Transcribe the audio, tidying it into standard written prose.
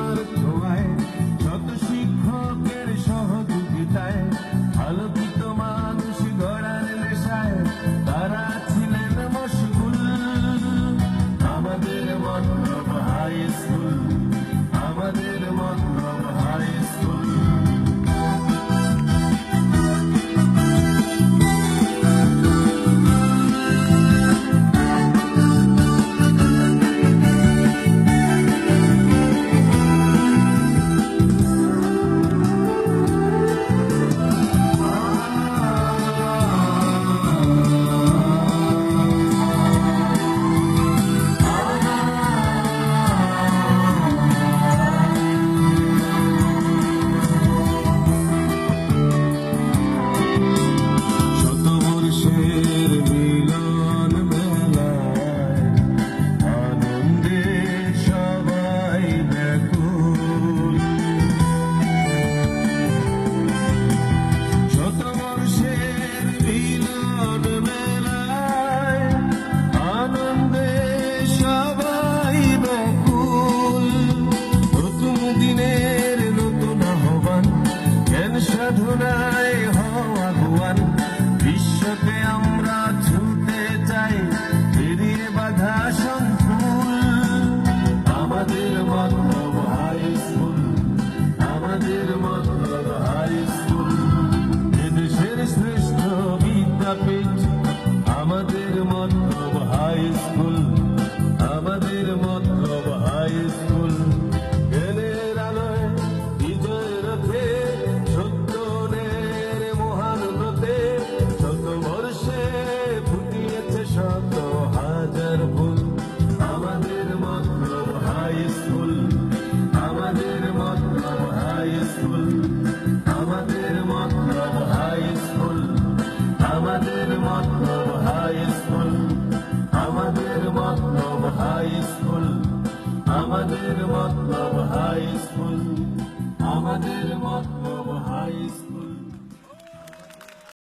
তোমার ছোঁয়ায়, শত শিক্ষকের সহযোগিতায়, আলোকিত মানুষ গড়ার নেশায় তারা ছিলেন মশগুল। আমাদের মতলব হাই স্কুল, আমাদের মতলব হাই স্কুল। সাধনায় হওয়া ভুয়ান বিশ্বকে আমরা ছুঁতে চাই, পেরিয়ে বাধা সংকুল। আমাদের মতলব হাই স্কুল, আমাদের মতলব হাই স্কুল। এদেশের শ্রেষ্ঠ বিদ্যাপীঠ, আমাদের মতলব হাই স্কুল, আমাদের মতলব হাই স্কুল। জ্ঞানের আলোয় বিজয় রথে, শত হাজার ফুল। আমাদের মতলব হাই স্কুল, আমাদের মতলব হাই স্কুল, আমাদের মতলব হাই স্কুল, আমাদের মতলব হাই স্কুল, আমাদের মতলব হাই স্কুল, আমাদের মতলব হাই স্কুল, আমাদের